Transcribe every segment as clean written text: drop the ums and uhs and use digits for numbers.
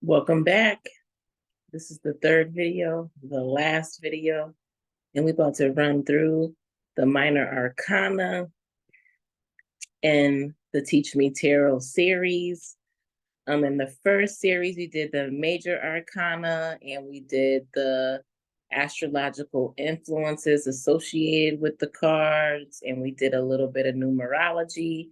Welcome back. This is the third video, the last video, and we're about to run through the Minor Arcana and the Teach Me Tarot series. In the first series, we did the Major Arcana and we did the astrological influences associated with the cards, and we did a little bit of numerology.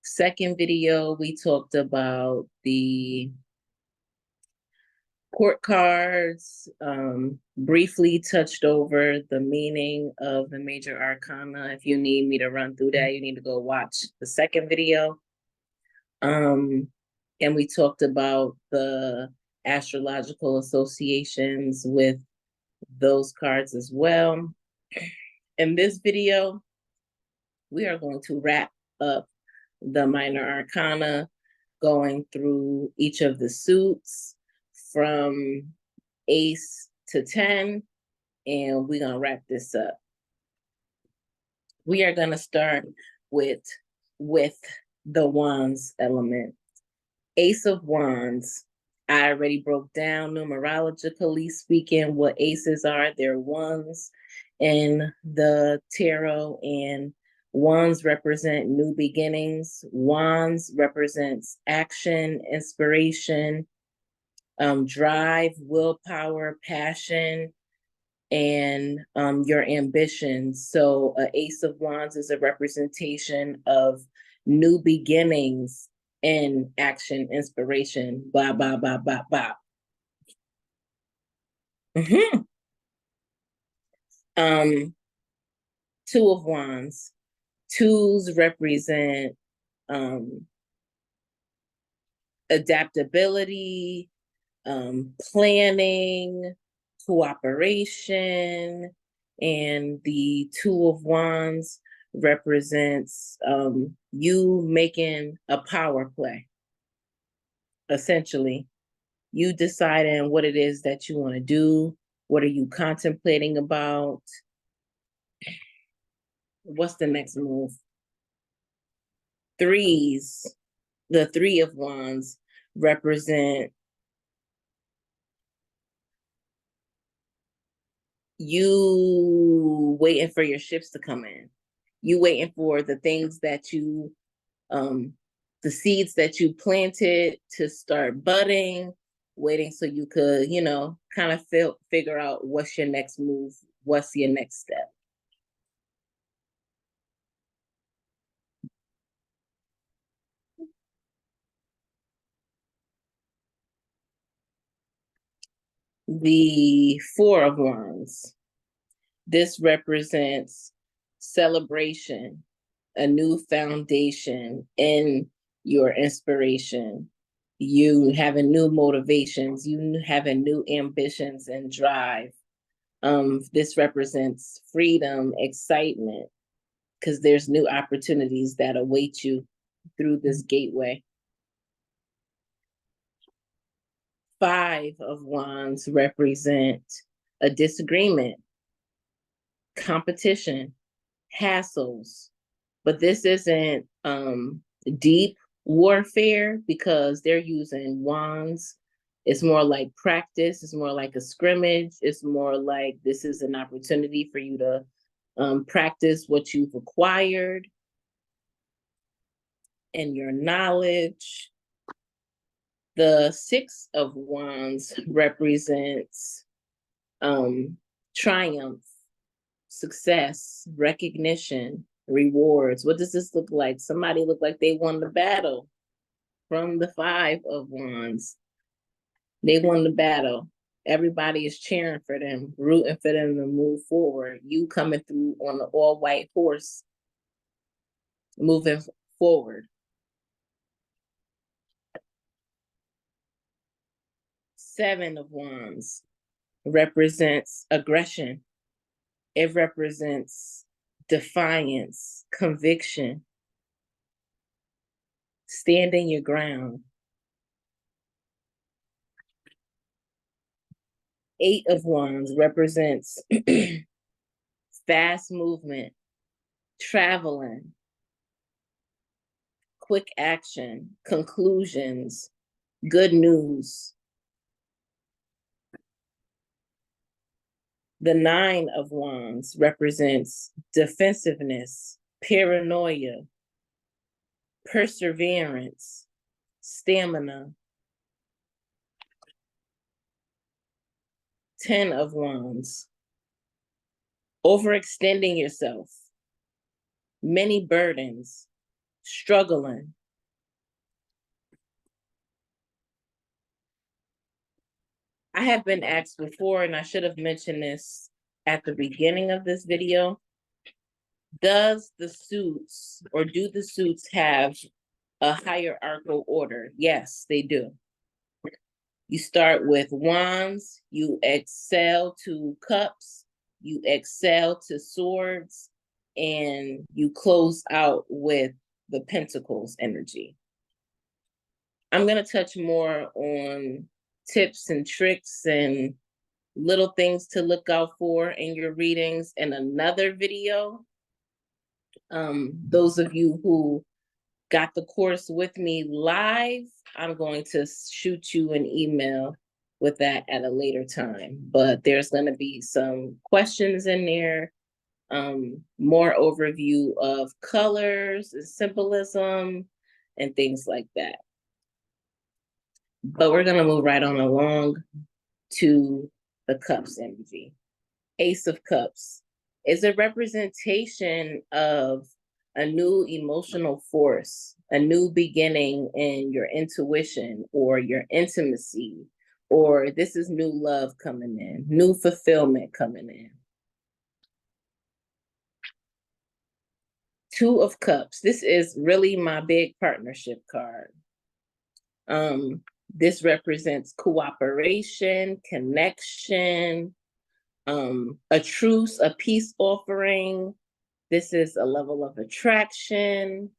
Second video, we talked about the court cards, briefly touched over the meaning of the Major Arcana. If you need me to run through that, you need to go watch the second video. And we talked about the astrological associations with those cards as well. In this video, we are going to wrap up the Minor Arcana, going through each of the suits from Ace to 10, and we're gonna wrap this up. We are gonna start with the Wands element. Ace of Wands. I already broke down numerologically speaking what aces are. They're ones in the tarot, and wands represent new beginnings. Wands represents action, inspiration, drive, willpower, passion, and your ambitions. So an Ace of Wands is a representation of new beginnings and action, inspiration, blah, blah, blah, blah, blah. Two of Wands. Twos represent adaptability, planning, cooperation, and the Two of Wands represents you making a power play. Essentially, you deciding what it is that you want to do. What are you contemplating about? What's the next move? Threes. The Three of Wands represent you waiting for your ships to come in. You waiting for the things that you, the seeds that you planted to start budding, waiting so you could, kind of figure out what's your next move, what's your next step. The Four of Wands. This represents celebration, a new foundation in your inspiration. You having new motivations, you having new ambitions and drive. This represents freedom, excitement, because there's new opportunities that await you through this gateway. Five of Wands represent a disagreement, competition, hassles, but this isn't deep warfare because they're using wands. It's more like practice. It's more like a scrimmage. It's more like this is an opportunity for you to practice what you've acquired and your knowledge. The Six of Wands represents triumph, success, recognition, rewards. What does this look like? Somebody look like they won the battle. From the Five of Wands, they won the battle. Everybody is cheering for them, rooting for them to move forward. You coming through on the all-white horse, moving forward. Seven of Wands represents aggression. It represents defiance, conviction, standing your ground. Eight of Wands represents fast movement, traveling, quick action, conclusions, good news, The Nine of Wands represents defensiveness, paranoia, perseverance, stamina. 10 of Wands, overextending yourself, many burdens, struggling. I have been asked before, and I should have mentioned this at the beginning of this video. Does the suits, or do the suits have a hierarchical order? Yes, they do. You start with wands, you excel to cups, you excel to swords, and you close out with the pentacles energy. I'm going to touch more on tips and tricks and little things to look out for in your readings in another video. Those of you who got the course with me live, I'm going to shoot you an email with that at a later time. But there's going to be some questions in there, more overview of colors and symbolism and things like that. But we're going to move right on along to the Cups energy. Ace of Cups is a representation of a new emotional force, a new beginning in your intuition or your intimacy, or this is new love coming in, new fulfillment coming in. Two of Cups. This is really my big partnership card. This represents cooperation, connection, a truce, a peace offering. This is a level of attraction.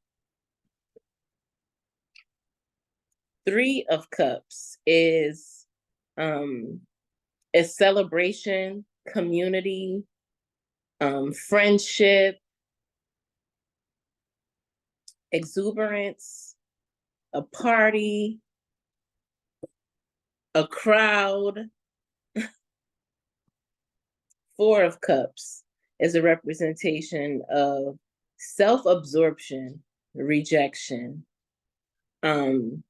Three of Cups is a celebration, community, friendship, exuberance, a party, a crowd. Four of Cups is a representation of self-absorption, rejection, going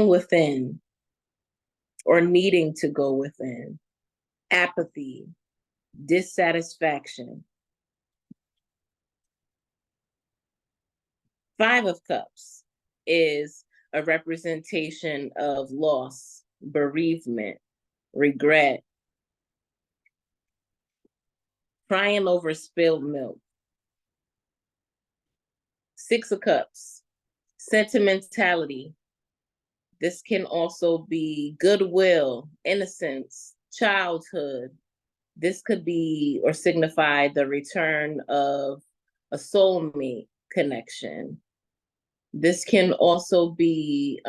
within or needing to go within, apathy, dissatisfaction. Five of Cups is a representation of loss, bereavement, regret, crying over spilled milk. Six of Cups, sentimentality. This can also be goodwill, innocence, childhood. This could be or signify the return of a soulmate connection. This can also be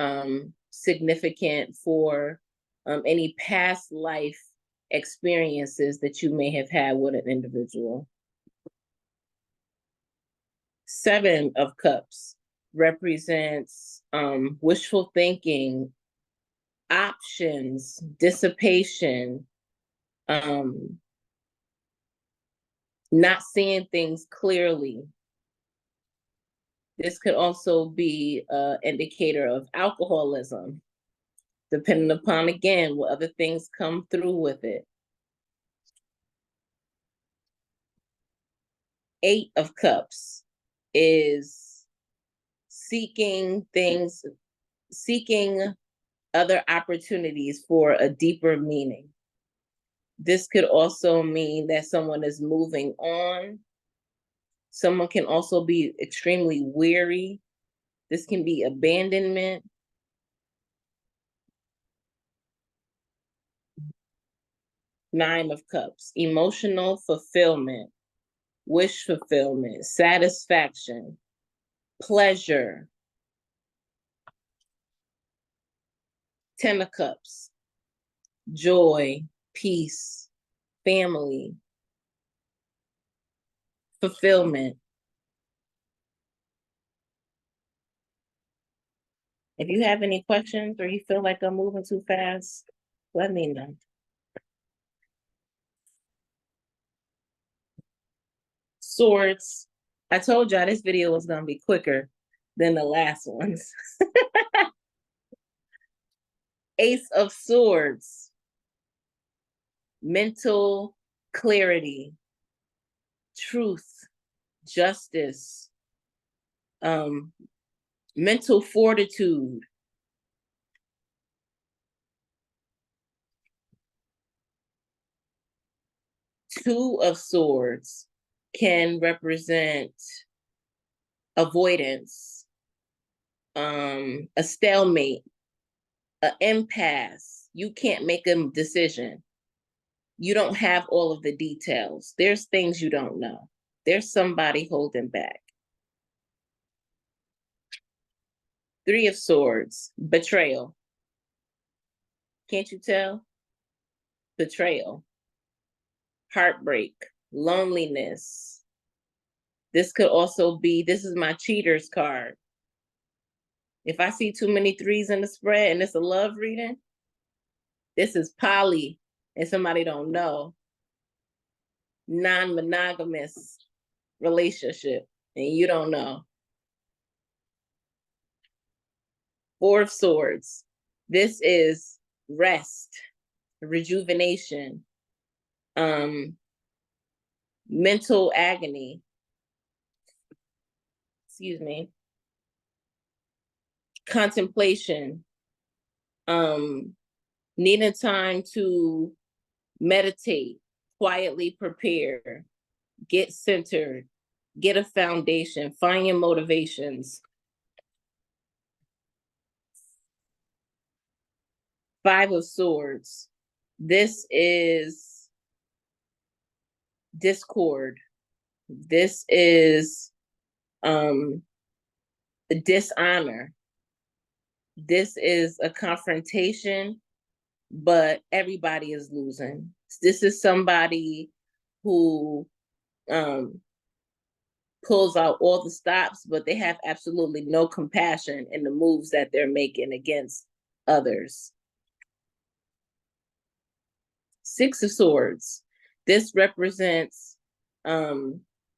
significant for any past life experiences that you may have had with an individual. Seven of Cups represents wishful thinking, options, dissipation, not seeing things clearly. This could also be an indicator of alcoholism, depending upon, again, what other things come through with it. Eight of Cups is seeking other opportunities for a deeper meaning. This could also mean that someone is moving on. Someone can also be extremely weary. This can be abandonment. Nine of Cups, emotional fulfillment, wish fulfillment, satisfaction, pleasure. 10 of Cups, joy, peace, family, fulfillment. If you have any questions or you feel like I'm moving too fast, let me know. Swords. I told y'all this video was going to be quicker than the last ones. Ace of Swords. Mental clarity, truth, justice, mental fortitude. Two of Swords can represent avoidance, a stalemate, an impasse. You can't make a decision. You don't have all of the details. There's things you don't know. There's somebody holding back. Three of Swords, betrayal. Can't you tell? Betrayal, heartbreak, loneliness. This could also be, this is my cheater's card. If I see too many threes in the spread and it's a love reading, this is poly and somebody don't know. Non-monogamous relationship and you don't know. Four of Swords. This is rest, rejuvenation, mental agony. Excuse me. Contemplation, needing time to meditate, quietly prepare, get centered, get a foundation, find your motivations. Five of Swords. This is discord. This is dishonor. This is a confrontation, but everybody is losing. This is somebody who pulls out all the stops, but they have absolutely no compassion in the moves that they're making against others. Six of Swords. This represents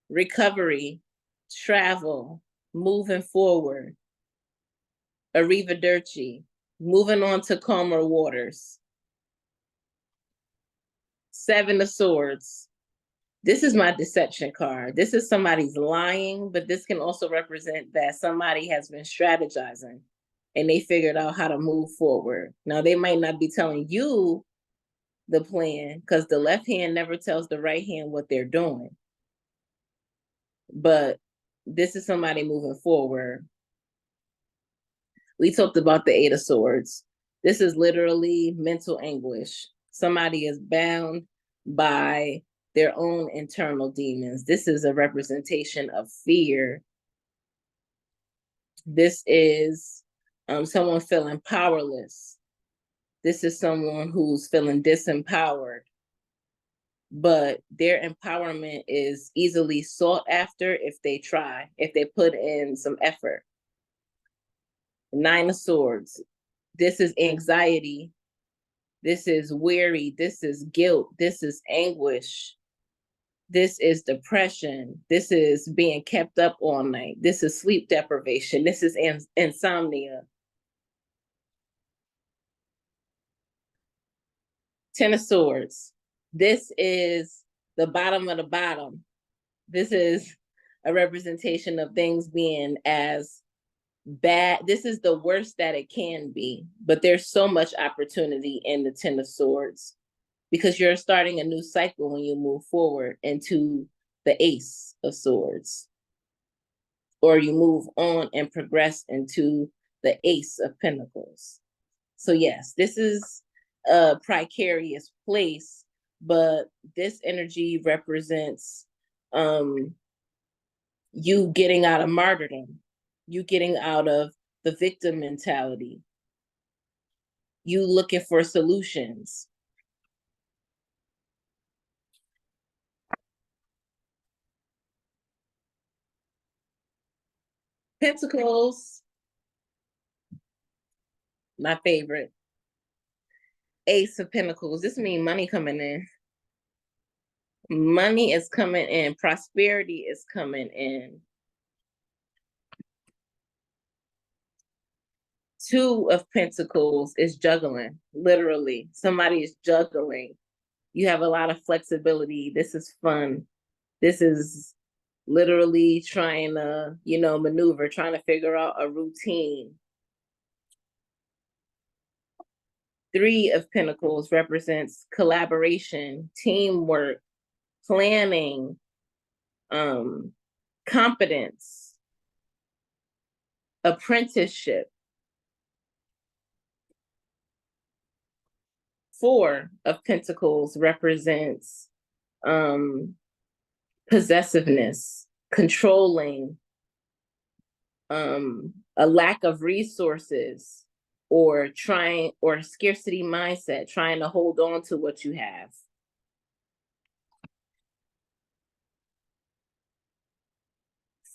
recovery, travel, moving forward. Arrivederci, moving on to calmer waters. Seven of Swords. This is my deception card. This is somebody's lying, but this can also represent that somebody has been strategizing and they figured out how to move forward. Now, they might not be telling you the plan because the left hand never tells the right hand what they're doing. But this is somebody moving forward. We talked about the Eight of Swords. This is literally mental anguish. Somebody is bound by their own internal demons. This is a representation of fear. This is someone feeling powerless. This is someone who's feeling disempowered. But their empowerment is easily sought after if they try, if they put in some effort. Nine of Swords. This is anxiety. This is weary. This is guilt. This is anguish. This is depression. This is being kept up all night. This is sleep deprivation. This is insomnia. Ten of Swords. This is the bottom of the bottom. This is a representation of things being as bad. This is the worst that it can be, but there's so much opportunity in the Ten of Swords because you're starting a new cycle when you move forward into the Ace of Swords, or you move on and progress into the Ace of Pentacles. So yes, this is a precarious place, but this energy represents you getting out of martyrdom, you getting out of the victim mentality, you looking for solutions. Pentacles, my favorite. Ace of Pentacles. This means money coming in. Money is coming in. Prosperity is coming in. Two of Pentacles is juggling, literally. Somebody is juggling. You have a lot of flexibility. This is fun. This is literally trying to, maneuver, trying to figure out a routine. Three of Pentacles represents collaboration, teamwork, planning, competence, apprenticeship. Four of Pentacles represents possessiveness, controlling, a lack of resources, or scarcity mindset, trying to hold on to what you have.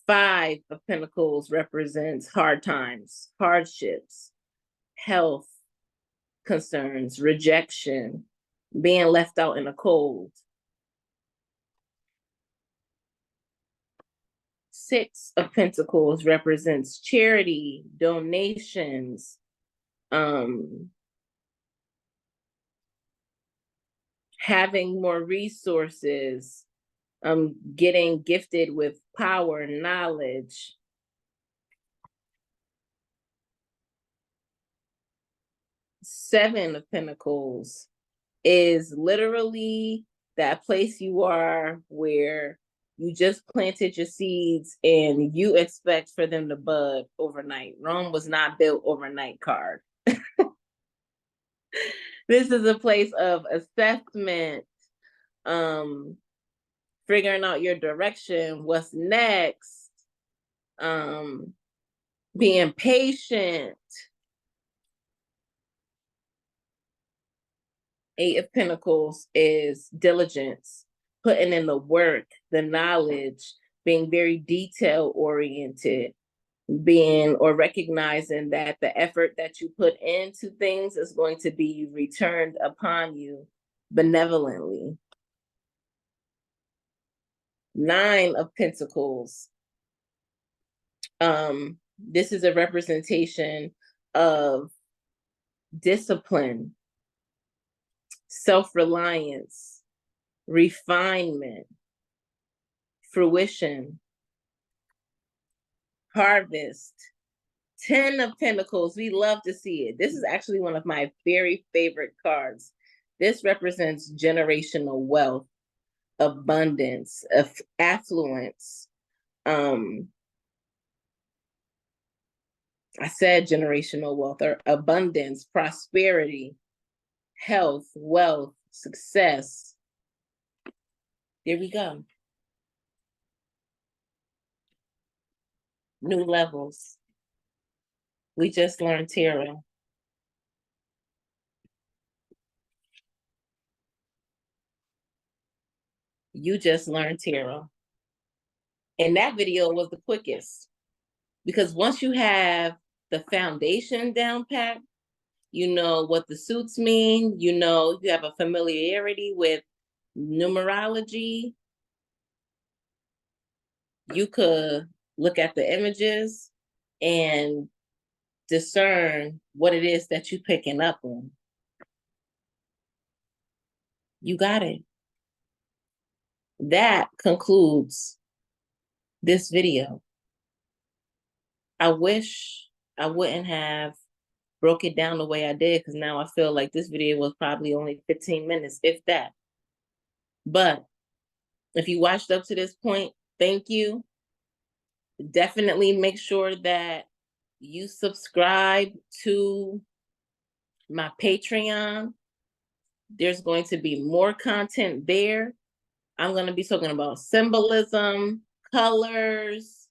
Five of Pentacles represents hard times, hardships, health concerns, rejection, being left out in the cold. Six of Pentacles represents charity, donations, having more resources, getting gifted with power, knowledge. Seven of Pentacles is literally that place you are where you just planted your seeds and you expect for them to bud overnight. Rome was not built overnight card. This is a place of assessment, figuring out your direction, what's next, being patient. Eight of Pentacles is diligence, putting in the work, the knowledge, being very detail oriented, recognizing that the effort that you put into things is going to be returned upon you benevolently. Nine of Pentacles. This is a representation of discipline, self-reliance, refinement, fruition, harvest. 10 of Pentacles, we love to see it. This is actually one of my very favorite cards. This represents generational wealth, abundance, affluence. I said generational wealth, or abundance, prosperity, health, wealth, success. There we go. New levels. We just learned tarot. You just learned tarot. And that video was the quickest, because once you have the foundation down pat, you know what the suits mean, you have a familiarity with numerology, you could look at the images and discern what it is that you're picking up on. You got it. That concludes this video. I wish I wouldn't have broke it down the way I did, because now I feel like this video was probably only 15 minutes, if that. But if you watched up to this point, thank you. Definitely make sure that you subscribe to my Patreon. There's going to be more content there. I'm going to be talking about symbolism, colors,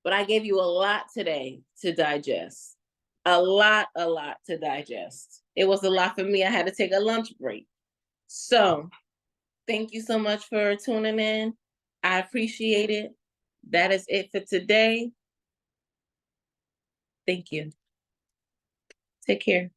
but I gave you a lot today to digest. A lot to digest. It was a lot for me. I had to take a lunch break. So thank you so much for tuning in. I appreciate it. That is it for today. Thank you. Take care.